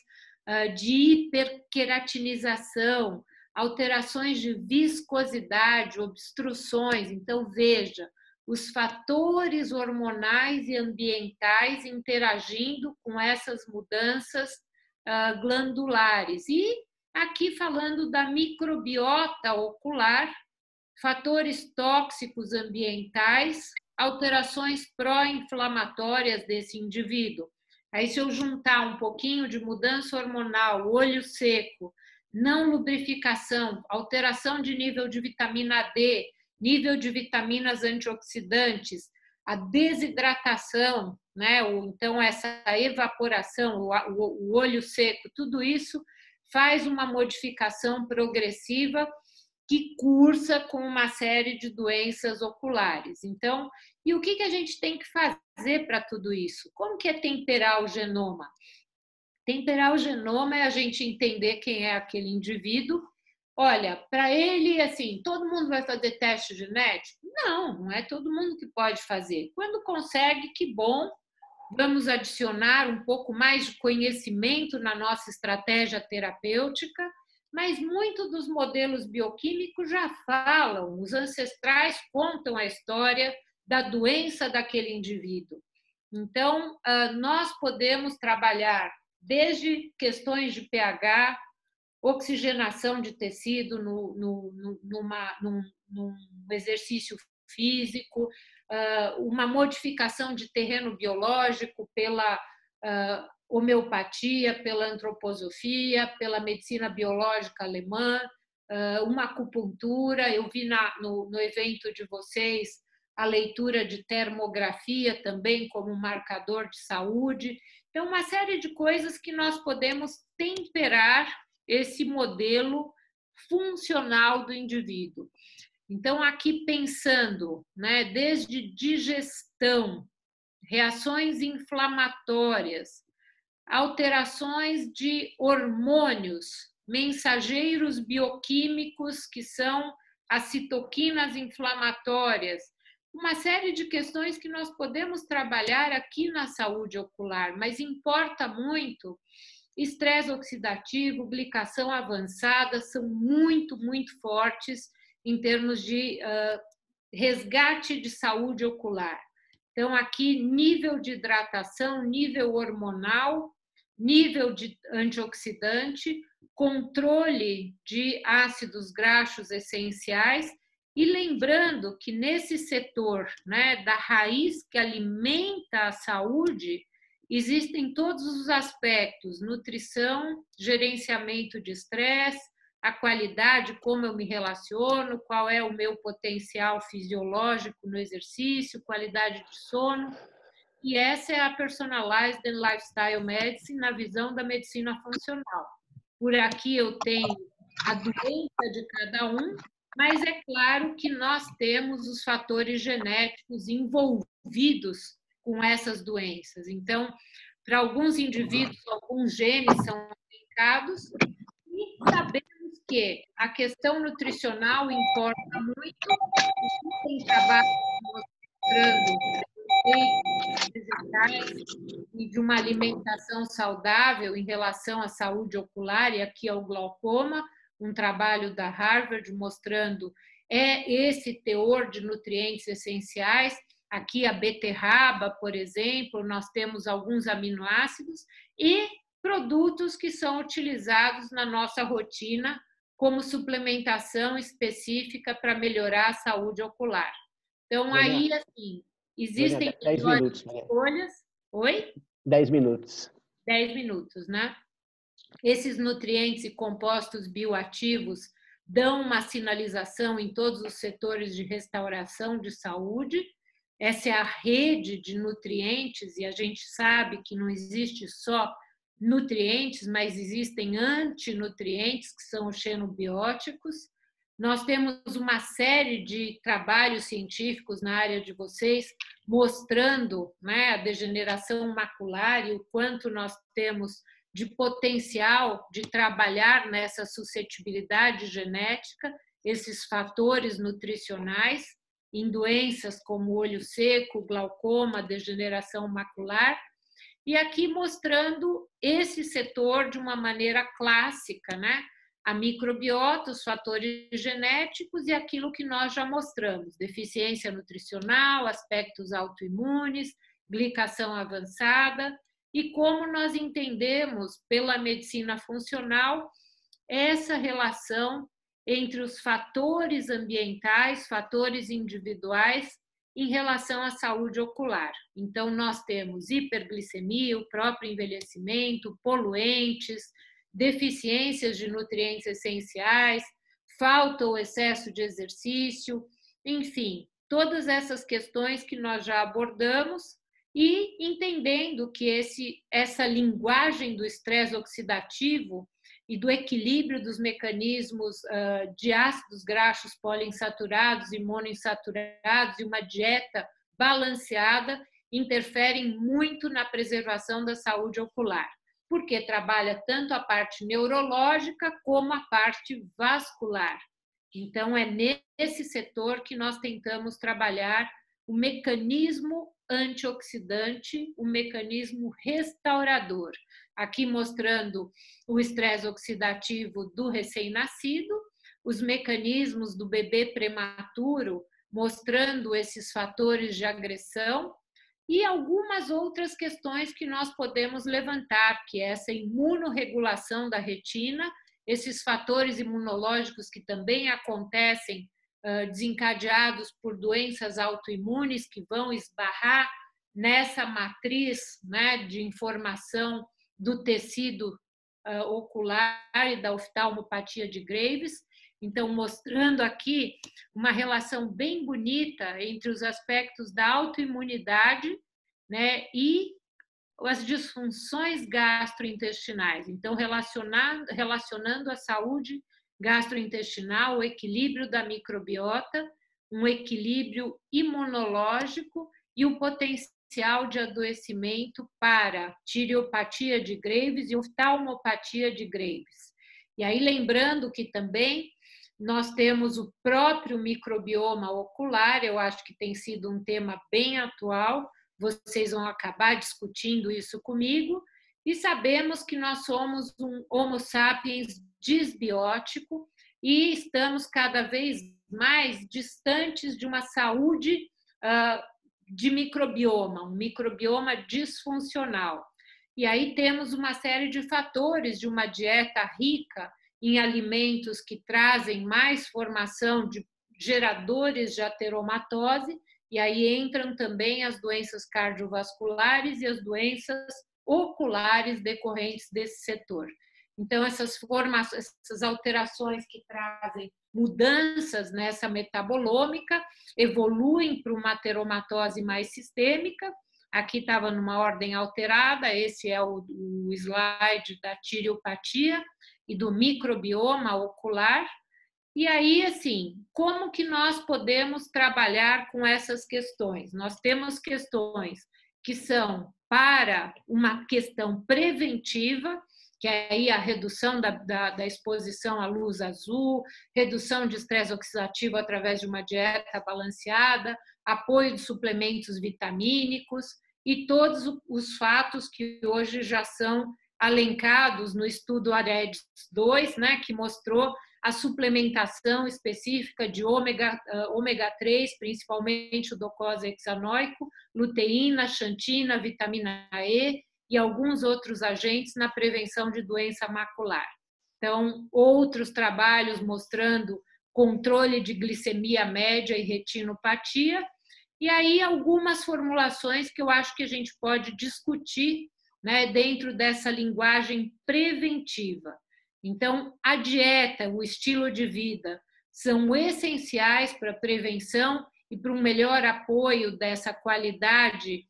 de hiperqueratinização, alterações de viscosidade, obstruções. Então, veja, os fatores hormonais e ambientais interagindo com essas mudanças glandulares. E aqui falando da microbiota ocular, fatores tóxicos ambientais, alterações pró-inflamatórias desse indivíduo. Aí, se eu juntar um pouquinho de mudança hormonal, olho seco, não lubrificação, alteração de nível de vitamina D, nível de vitaminas antioxidantes, a desidratação, né? Ou então essa evaporação, o olho seco, tudo isso faz uma modificação progressiva que cursa com uma série de doenças oculares. Então, e o que a gente tem que fazer para tudo isso? Como que é temperar o genoma? Temperar o genoma é a gente entender quem é aquele indivíduo. Olha, para ele, assim, todo mundo vai fazer teste genético? Não, não é todo mundo que pode fazer. Quando consegue, que bom. Vamos adicionar um pouco mais de conhecimento na nossa estratégia terapêutica, mas muito dos modelos bioquímicos já falam, os ancestrais contam a história da doença daquele indivíduo. Então, nós podemos trabalhar desde questões de pH, oxigenação de tecido num exercício físico, uma modificação de terreno biológico pela homeopatia, pela antroposofia, pela medicina biológica alemã, uma acupuntura. Eu vi no evento de vocês a leitura de termografia também como marcador de saúde. Então, uma série de coisas que nós podemos temperar esse modelo funcional do indivíduo. Então, aqui pensando, né, desde digestão, reações inflamatórias, alterações de hormônios, mensageiros bioquímicos que são as citoquinas inflamatórias, uma série de questões que nós podemos trabalhar aqui na saúde ocular, mas importa muito. Estresse oxidativo, glicação avançada são muito, muito fortes em termos de resgate de saúde ocular. Então, aqui, nível de hidratação, nível hormonal, nível de antioxidante, controle de ácidos graxos essenciais. E lembrando que nesse setor, né, da raiz que alimenta a saúde, existem todos os aspectos: nutrição, gerenciamento de estresse, a qualidade, como eu me relaciono, qual é o meu potencial fisiológico no exercício, qualidade de sono. E essa é a Personalized and Lifestyle Medicine na visão da medicina funcional. Por aqui eu tenho a doença de cada um, mas é claro que nós temos os fatores genéticos envolvidos com essas doenças. Então, para alguns indivíduos, alguns genes são implicados, e sabemos que a questão nutricional importa muito. Tem trabalho mostrando vegetais e de uma alimentação saudável em relação à saúde ocular e aqui ao glaucoma, um trabalho da Harvard mostrando esse teor de nutrientes essenciais. Aqui a beterraba, por exemplo, nós temos alguns aminoácidos e produtos que são utilizados na nossa rotina como suplementação específica para melhorar a saúde ocular. Então, aí, assim, existem 10 minutos, Mariana. escolhas. Oi? 10 minutos. 10 minutos, né? Esses nutrientes e compostos bioativos dão uma sinalização em todos os setores de restauração de saúde. Essa é a rede de nutrientes, e a gente sabe que não existe só nutrientes, mas existem antinutrientes, que são os xenobióticos. Nós temos uma série de trabalhos científicos na área de vocês, mostrando, né, a degeneração macular e o quanto nós temos de potencial de trabalhar nessa suscetibilidade genética, esses fatores nutricionais, em doenças como olho seco, glaucoma, degeneração macular, e aqui mostrando esse setor de uma maneira clássica, né? A microbiota, os fatores genéticos e aquilo que nós já mostramos, deficiência nutricional, aspectos autoimunes, glicação avançada, e como nós entendemos pela medicina funcional essa relação entre os fatores ambientais, fatores individuais em relação à saúde ocular. Então, nós temos hiperglicemia, o próprio envelhecimento, poluentes, deficiências de nutrientes essenciais, falta ou excesso de exercício, enfim, todas essas questões que nós já abordamos, e entendendo que essa linguagem do estresse oxidativo e do equilíbrio dos mecanismos de ácidos graxos poliinsaturados e monoinsaturados e uma dieta balanceada interferem muito na preservação da saúde ocular, porque trabalha tanto a parte neurológica como a parte vascular. Então, é nesse setor que nós tentamos trabalhar o mecanismo antioxidante, o mecanismo restaurador. Aqui mostrando o estresse oxidativo do recém-nascido, os mecanismos do bebê prematuro, mostrando esses fatores de agressão, e algumas outras questões que nós podemos levantar, que é essa imunorregulação da retina, esses fatores imunológicos que também acontecem desencadeados por doenças autoimunes que vão esbarrar nessa matriz, né, de informação do tecido ocular e da oftalmopatia de Graves. Então, mostrando aqui uma relação bem bonita entre os aspectos da autoimunidade, né, e as disfunções gastrointestinais. Então, relacionando a saúde gastrointestinal, o equilíbrio da microbiota, um equilíbrio imunológico e o potencial de adoecimento para tireopatia de Graves e oftalmopatia de Graves. E aí, lembrando que também nós temos o próprio microbioma ocular, eu acho que tem sido um tema bem atual, vocês vão acabar discutindo isso comigo, e sabemos que nós somos um Homo sapiens disbiótico e estamos cada vez mais distantes de uma saúde de microbioma, um microbioma disfuncional. E aí temos uma série de fatores de uma dieta rica em alimentos que trazem mais formação de geradores de ateromatose, e aí entram também as doenças cardiovasculares e as doenças oculares decorrentes desse setor. Então, essas alterações que trazem mudanças nessa metabolômica evoluem para uma ateromatose mais sistêmica. Aqui estava numa ordem alterada, esse é o slide da tireopatia e do microbioma ocular. E aí, assim, como que nós podemos trabalhar com essas questões? Nós temos questões que são para uma questão preventiva, que é aí a redução da exposição à luz azul, redução de estresse oxidativo através de uma dieta balanceada, apoio de suplementos vitamínicos e todos os fatos que hoje já são alencados no estudo AREDS 2, né, que mostrou a suplementação específica de ômega 3, principalmente o docosahexaenoico, luteína, xantina, vitamina E e alguns outros agentes na prevenção de doença macular. Então, outros trabalhos mostrando controle de glicemia média e retinopatia, e aí algumas formulações que eu acho que a gente pode discutir né, dentro dessa linguagem preventiva. Então, a dieta, o estilo de vida, são essenciais para a prevenção e para um melhor apoio dessa qualidade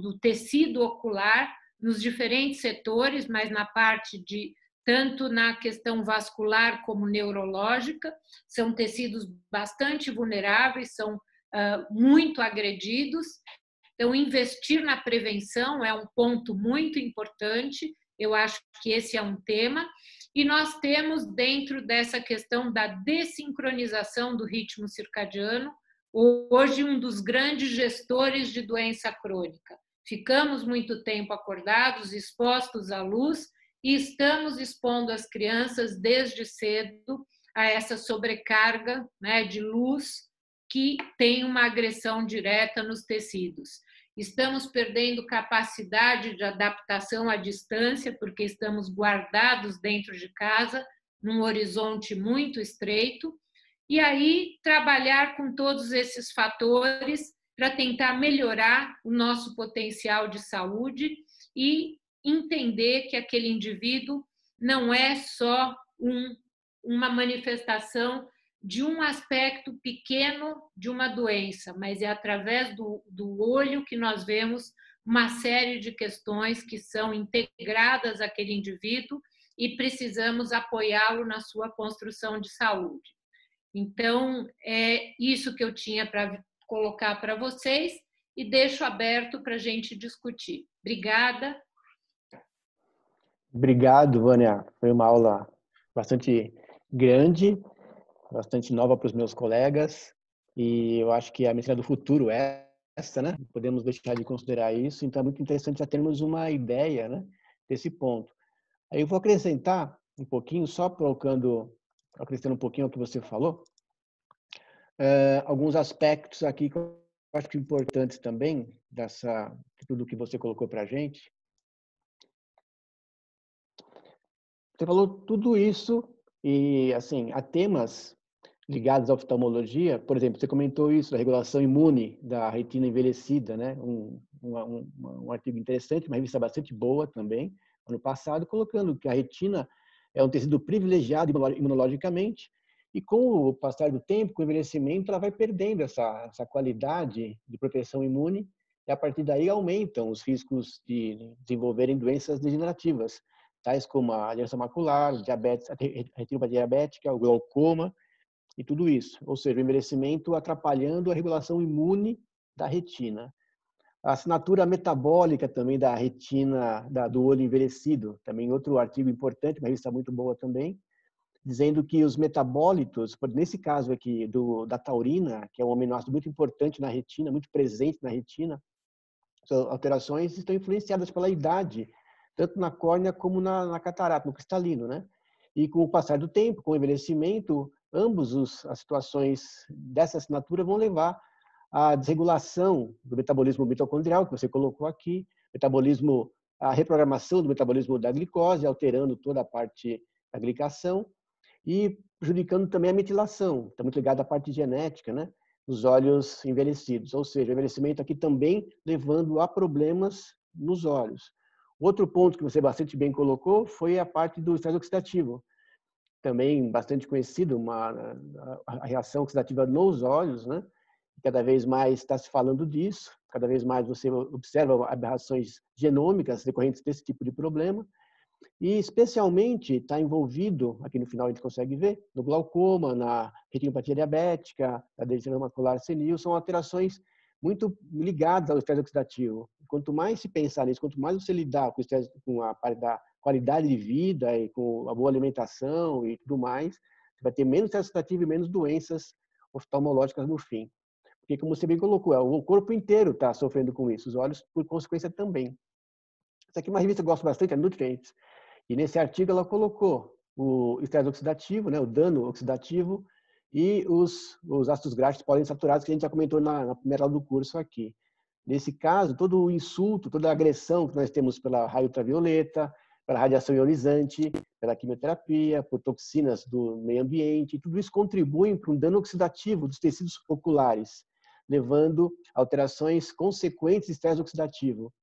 do tecido ocular nos diferentes setores, mas na parte de tanto na questão vascular como neurológica, são tecidos bastante vulneráveis, são muito agredidos. Então, investir na prevenção é um ponto muito importante, eu acho que esse é um tema. E nós temos, dentro dessa questão da desincronização do ritmo circadiano, hoje um dos grandes gestores de doença crônica. Ficamos muito tempo acordados, expostos à luz, e estamos expondo as crianças desde cedo a essa sobrecarga, né, de luz que tem uma agressão direta nos tecidos. Estamos perdendo capacidade de adaptação à distância, porque estamos guardados dentro de casa, num horizonte muito estreito, e aí trabalhar com todos esses fatores para tentar melhorar o nosso potencial de saúde e entender que aquele indivíduo não é só uma manifestação de um aspecto pequeno de uma doença, mas é através do olho que nós vemos uma série de questões que são integradas àquele indivíduo e precisamos apoiá-lo na sua construção de saúde. Então, é isso que eu tinha para colocar para vocês e deixo aberto para a gente discutir. Obrigada. Obrigado, Vânia. Foi uma aula bastante grande, bastante nova para os meus colegas, e eu acho que a medicina do futuro é essa, né? Podemos deixar de considerar isso, então é muito interessante já termos uma ideia, né, desse ponto. Aí eu vou acrescentar um pouquinho, só acrescentando um pouquinho ao que você falou, alguns aspectos aqui que eu acho importantes também, de tudo que você colocou para a gente. Você falou tudo isso e, assim, há temas ligados à oftalmologia, por exemplo, você comentou isso, da regulação imune da retina envelhecida, né? Um artigo interessante, uma revista bastante boa também, ano passado, colocando que a retina é um tecido privilegiado imunologicamente e com o passar do tempo, com o envelhecimento, ela vai perdendo essa qualidade de proteção imune e a partir daí aumentam os riscos de desenvolverem doenças degenerativas, tais como a doença macular, diabetes, a retinopatia diabética, o glaucoma e tudo isso. Ou seja, o envelhecimento atrapalhando a regulação imune da retina. A assinatura metabólica também da retina, do olho envelhecido, também outro artigo importante, uma revista muito boa também, dizendo que os metabólitos, nesse caso aqui da taurina, que é um aminoácido muito importante na retina, muito presente na retina, alterações estão influenciadas pela idade, tanto na córnea como na catarata, no cristalino, né? E com o passar do tempo, com o envelhecimento, as situações dessa assinatura vão levar à desregulação do metabolismo mitocondrial, que você colocou aqui, a reprogramação do metabolismo da glicose, alterando toda a parte da glicação e prejudicando também a metilação, está muito ligado à parte genética, né? Dos olhos envelhecidos, ou seja, o envelhecimento aqui também levando a problemas nos olhos. Outro ponto que você bastante bem colocou foi a parte do estresse oxidativo, também bastante conhecido, a reação oxidativa nos olhos, né? Cada vez mais está se falando disso, cada vez mais você observa aberrações genômicas decorrentes desse tipo de problema, e especialmente está envolvido, aqui no final a gente consegue ver, no glaucoma, na retinopatia diabética, na degeneração macular senil, são alterações muito ligadas ao estresse oxidativo. Quanto mais se pensar nisso, quanto mais você lidar com o estresse, com a parte da qualidade de vida e com a boa alimentação e tudo mais, você vai ter menos estresse oxidativo e menos doenças oftalmológicas no fim. Porque, como você bem colocou, o corpo inteiro está sofrendo com isso, os olhos por consequência também. Essa aqui é uma revista que eu gosto bastante, é Nutrients. E nesse artigo ela colocou o estresse oxidativo, né, o dano oxidativo, e os ácidos graxos poliinsaturados que a gente já comentou na primeira aula do curso aqui. Nesse caso, todo o insulto, toda a agressão que nós temos pela raio ultravioleta, pela radiação ionizante, pela quimioterapia, por toxinas do meio ambiente, tudo isso contribui para um dano oxidativo dos tecidos oculares, levando a alterações consequentes de estresse oxidativo.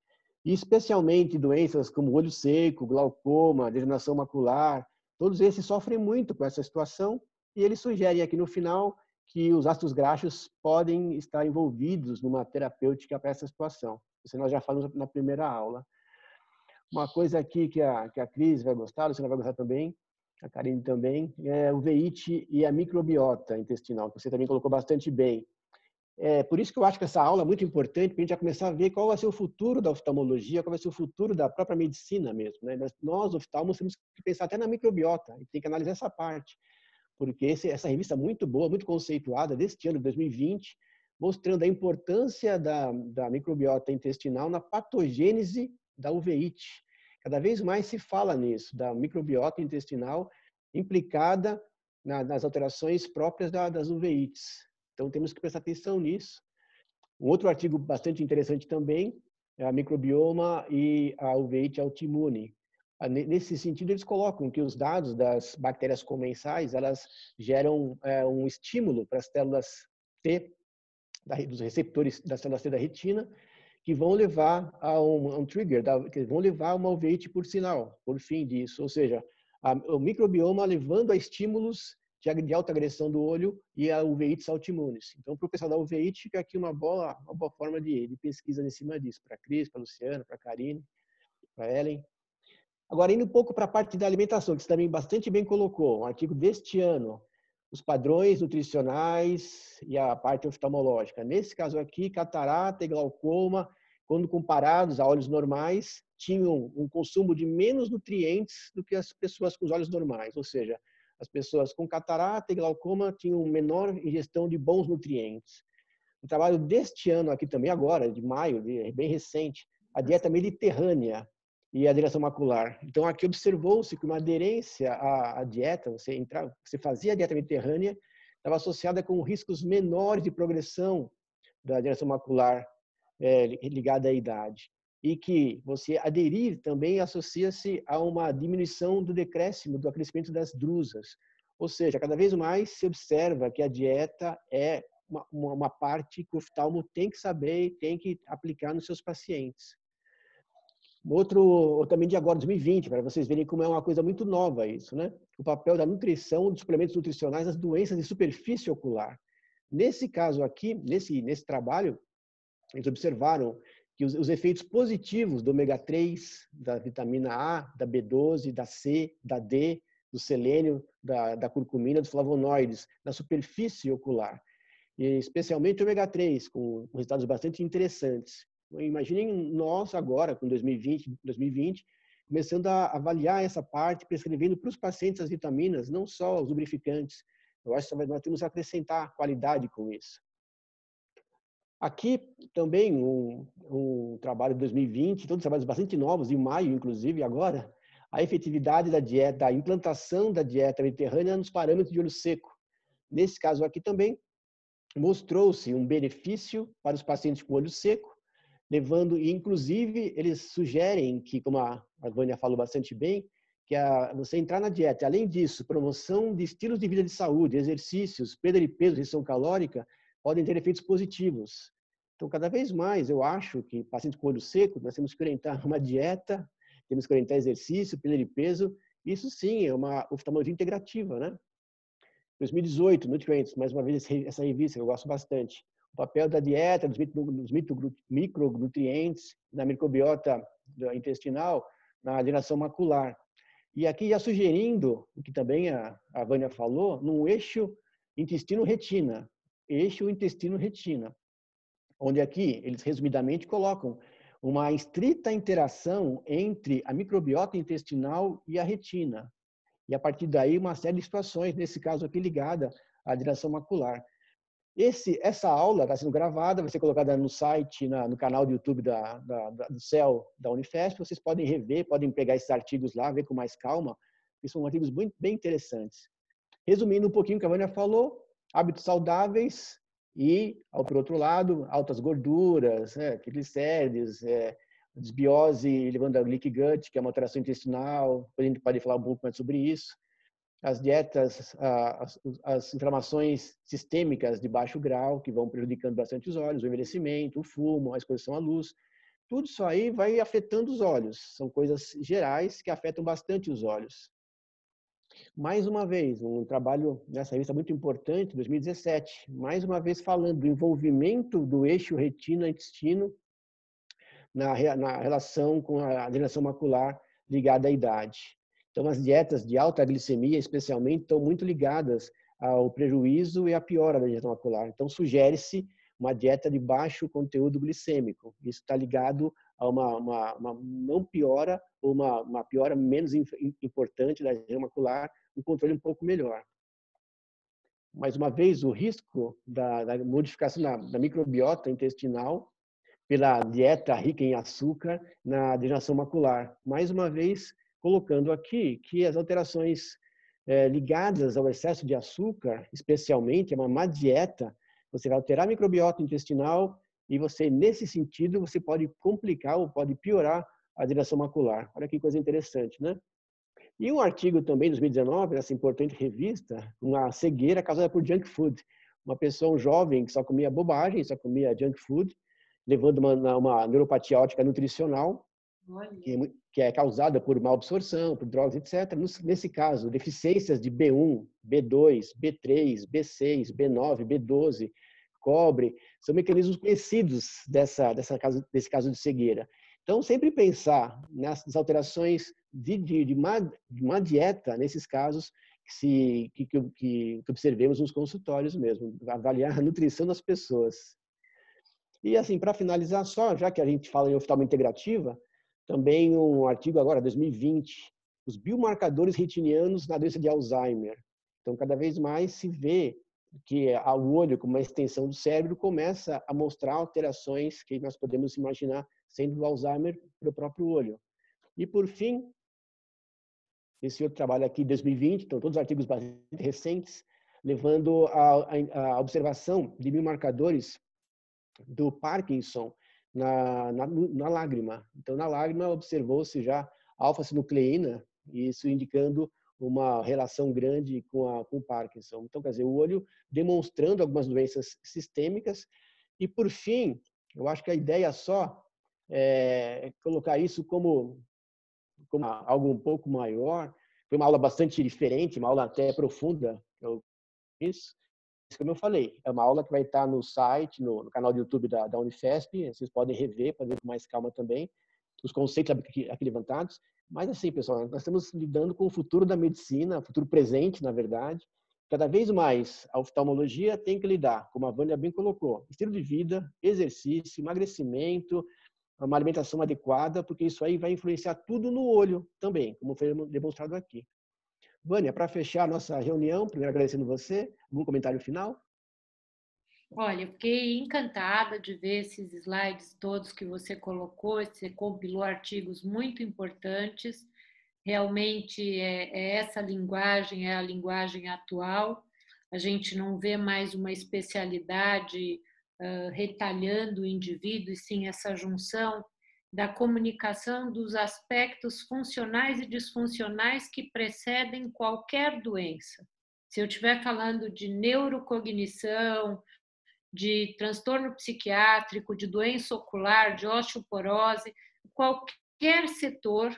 E especialmente doenças como olho seco, glaucoma, degeneração macular, todos esses sofrem muito com essa situação e eles sugerem aqui no final que os ácidos graxos podem estar envolvidos numa terapêutica para essa situação. Isso nós já falamos na primeira aula. Uma coisa aqui que a Cris vai gostar, a Luciana vai gostar também, a Karine também, é o VEITH e a microbiota intestinal, que você também colocou bastante bem. Por isso que eu acho que essa aula é muito importante, para a gente já começar a ver qual vai ser o futuro da oftalmologia, qual vai ser o futuro da própria medicina mesmo. Né? Nós, oftalmos, temos que pensar até na microbiota, e tem que analisar essa parte, porque essa revista muito boa, muito conceituada, deste ano, de 2020, mostrando a importância da microbiota intestinal na patogênese da uveites. Cada vez mais se fala nisso, da microbiota intestinal implicada nas alterações próprias das uveites. Então, temos que prestar atenção nisso. Um outro artigo bastante interessante também é a microbioma e a uveite autoimune. Nesse sentido, eles colocam que os dados das bactérias comensais, elas geram um estímulo para as células T, dos receptores das células T da retina, que vão levar a um trigger, que vão levar a uma uveite por sinal, por fim disso. Ou seja, o microbioma levando a estímulos de alta agressão do olho e a uveites autoimunes. Então, para o pessoal da uveite, fica aqui uma boa forma de pesquisa em cima disso, para a Cris, para a Luciana, para a Karine, para a Ellen. Agora, indo um pouco para a parte da alimentação, que você também bastante bem colocou, um artigo deste ano, os padrões nutricionais e a parte oftalmológica. Nesse caso aqui, catarata e glaucoma, quando comparados a olhos normais, tinham um consumo de menos nutrientes do que as pessoas com os olhos normais, ou seja, as pessoas com catarata e glaucoma tinham menor ingestão de bons nutrientes. O trabalho deste ano aqui também, agora, de maio, bem recente, a dieta mediterrânea e a direção macular. Então, aqui observou-se que uma aderência à dieta, você fazia a dieta mediterrânea, estava associada com riscos menores de progressão da direção macular ligada à idade. E que você aderir também associa-se a uma diminuição do decréscimo, do acrescimento das drusas. Ou seja, cada vez mais se observa que a dieta é uma parte que o oftalmo tem que saber e tem que aplicar nos seus pacientes. Outro, também de agora, 2020, para vocês verem como é uma coisa muito nova isso, né? O papel da nutrição, dos suplementos nutricionais nas doenças de superfície ocular. Nesse caso aqui, nesse trabalho, eles observaram que os efeitos positivos do ômega 3, da vitamina A, da B12, da C, da D, do selênio, da curcumina, dos flavonoides, na superfície ocular. E especialmente o ômega 3, com resultados bastante interessantes. Imaginem nós agora, com 2020, começando a avaliar essa parte, prescrevendo para os pacientes as vitaminas, não só os lubrificantes. Eu acho que nós temos que acrescentar qualidade com isso. Aqui também um trabalho de 2020, todos trabalhos bastante novos, em maio, inclusive, agora, a efetividade da dieta, a implantação da dieta mediterrânea nos parâmetros de olho seco. Nesse caso aqui também, mostrou-se um benefício para os pacientes com olho seco, levando, e inclusive, eles sugerem que, como a Vânia falou bastante bem, que você entrar na dieta, além disso, promoção de estilos de vida de saúde, exercícios, perda de peso, restrição calórica, podem ter efeitos positivos. Então, cada vez mais, eu acho que pacientes com olho seco, nós temos que orientar uma dieta, temos que orientar exercício, perda de peso. Isso sim é uma oftalmologia integrativa, né? 2018, Nutrients, mais uma vez essa revista que eu gosto bastante. O papel da dieta, dos micronutrientes, na microbiota intestinal, na degeneração macular. E aqui já sugerindo, o que também a Vânia falou, num eixo intestino-retina. Eixo intestino-retina. Onde aqui, eles resumidamente colocam uma estrita interação entre a microbiota intestinal e a retina. E a partir daí, uma série de situações, nesse caso aqui, ligada à degeneração macular. Essa aula está sendo gravada, vai ser colocada no site, no canal do YouTube do CEL da Unifesp. Vocês podem rever, podem pegar esses artigos lá, ver com mais calma, que são artigos bem interessantes. Resumindo um pouquinho o que a Vânia falou, hábitos saudáveis e, por outro lado, altas gorduras, triglicérides, desbiose levando a leaky gut, que é uma alteração intestinal, a gente pode falar um pouco mais sobre isso. As dietas, as inflamações sistêmicas de baixo grau, que vão prejudicando bastante os olhos, o envelhecimento, o fumo, a exposição à luz. tudo isso aí vai afetando os olhos. São coisas gerais que afetam bastante os olhos. Mais uma vez, um trabalho nessa revista muito importante, 2017, mais uma vez falando do envolvimento do eixo retina-intestino na relação com a degeneração macular ligada à idade. Então, as dietas de alta glicemia, especialmente, estão muito ligadas ao prejuízo e à piora da degeneração macular. Então, sugere-se uma dieta de baixo conteúdo glicêmico. Isso está ligado a uma não piora ou uma piora menos importante da degeneração macular, um controle um pouco melhor. Mais uma vez, o risco da modificação da microbiota intestinal pela dieta rica em açúcar na degeneração macular. Mais uma vez, colocando aqui que as alterações ligadas ao excesso de açúcar, especialmente a uma má dieta, você vai alterar a microbiota intestinal e você, nesse sentido, você pode complicar ou pode piorar a degeneração macular. Olha que coisa interessante, né? E um artigo também, em 2019, nessa importante revista, uma cegueira causada por junk food. Uma pessoa, um jovem, que só comia bobagem, só comia junk food, levando uma neuropatia óptica nutricional, que é causada por má absorção, por drogas, etc. Nesse caso, deficiências de B1, B2, B3, B6, B9, B12, cobre, são mecanismos conhecidos desse caso de cegueira. Então, sempre pensar nas alterações de má dieta, nesses casos, que observemos nos consultórios mesmo, avaliar a nutrição das pessoas. E, assim, para finalizar só, já que a gente fala em oftalmo integrativa, também um artigo agora, 2020, os biomarcadores retinianos na doença de Alzheimer. Então, cada vez mais se vê que o olho, como uma extensão do cérebro, começa a mostrar alterações que nós podemos imaginar sendo do Alzheimer para o próprio olho. E, por fim, esse outro trabalho aqui, 2020, então todos os artigos bastante recentes, levando a observação de biomarcadores do Parkinson na lágrima. Então, na lágrima, observou-se já alfa-sinucleína, isso indicando uma relação grande com o Parkinson. Então, quer dizer, o olho demonstrando algumas doenças sistêmicas. E, por fim, eu acho que a ideia só é colocar isso como algo um pouco maior. Foi uma aula bastante diferente, uma aula até profunda, que eu fiz. Como eu falei, é uma aula que vai estar no site, no canal do YouTube da Unifesp, vocês podem rever, podem ver com mais calma também, os conceitos aqui levantados. Mas assim, pessoal, nós estamos lidando com o futuro da medicina, futuro presente, na verdade. Cada vez mais a oftalmologia tem que lidar, como a Vânia bem colocou, estilo de vida, exercício, emagrecimento, uma alimentação adequada, porque isso aí vai influenciar tudo no olho também, como foi demonstrado aqui. Vânia, para fechar a nossa reunião, primeiro agradecendo você, algum comentário final? Olha, eu fiquei encantada de ver esses slides todos que você colocou, você compilou artigos muito importantes, realmente essa linguagem, é a linguagem atual, a gente não vê mais uma especialidade retalhando o indivíduo, e sim essa junção da comunicação dos aspectos funcionais e disfuncionais que precedem qualquer doença. Se eu estiver falando de neurocognição, de transtorno psiquiátrico, de doença ocular, de osteoporose, qualquer setor,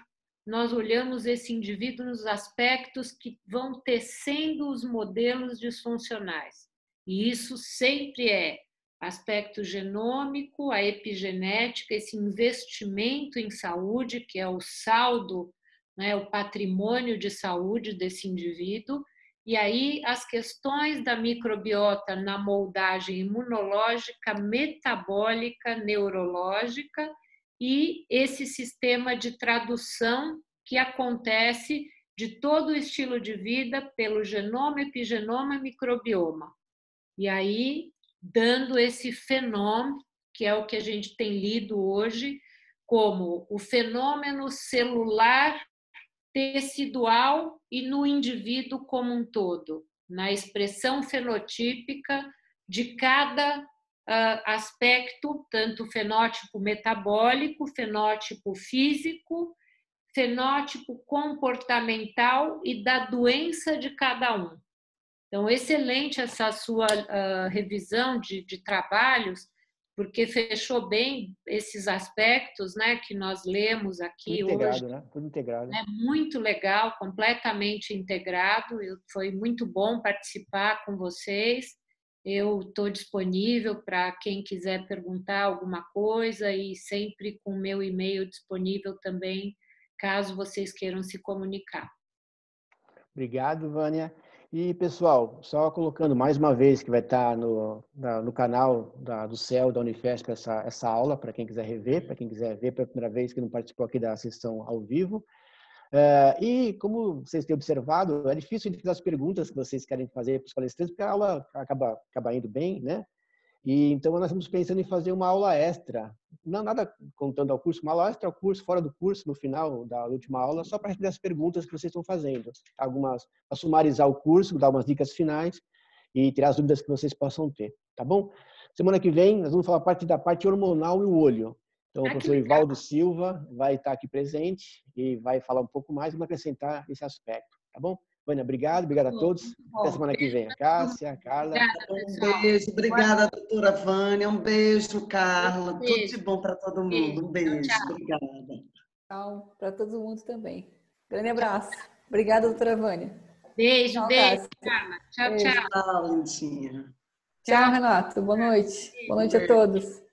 nós olhamos esse indivíduo nos aspectos que vão tecendo os modelos disfuncionais. E isso sempre é aspecto genômico, a epigenética, esse investimento em saúde, que é o saldo, né, o patrimônio de saúde desse indivíduo. E aí as questões da microbiota na moldagem imunológica, metabólica, neurológica e esse sistema de tradução que acontece de todo o estilo de vida pelo genoma, epigenoma e microbioma. E aí, dando esse fenômeno, que é o que a gente tem lido hoje, como o fenômeno celular tecidual e no indivíduo como um todo, na expressão fenotípica de cada aspecto, tanto fenótipo metabólico, fenótipo físico, fenótipo comportamental e da doença de cada um. Então, excelente essa sua revisão de trabalhos, porque fechou bem esses aspectos, né, que nós lemos aqui hoje. Tudo integrado, né? Tudo integrado. É muito legal, completamente integrado. Foi muito bom participar com vocês. Eu estou disponível para quem quiser perguntar alguma coisa e sempre com o meu e-mail disponível também, caso vocês queiram se comunicar. Obrigado, Vânia. E, pessoal, só colocando mais uma vez que vai estar no canal do CEL, da Unifesp, essa aula, para quem quiser rever, para quem quiser ver pela primeira vez que não participou aqui da sessão ao vivo. E, como vocês têm observado, é difícil de fazer as perguntas que vocês querem fazer para os palestrantes, porque a aula acaba indo bem, né? E então nós estamos pensando em fazer uma aula extra, não nada contando ao curso, uma aula extra ao curso, fora do curso, no final da última aula, só para responder as perguntas que vocês estão fazendo. Algumas para sumarizar o curso, dar umas dicas finais e tirar as dúvidas que vocês possam ter, tá bom? Semana que vem nós vamos falar da parte hormonal e o olho. Então o professor Ivaldo Silva vai estar aqui presente e vai falar um pouco mais e vai acrescentar esse aspecto, tá bom? Vânia, obrigado a todos. Até semana que vem. A Cássia, a Carla. Um beijo, obrigada, doutora Vânia. Um beijo, Carla. Tudo de bom para todo mundo. Um beijo, obrigada. Tchau, para todo mundo também. Grande abraço. Obrigada, doutora Vânia. Beijo, tchau, beijo. Tchau, tchau. Tchau, lindinha. Tchau, Renato. Boa noite. Boa noite a todos.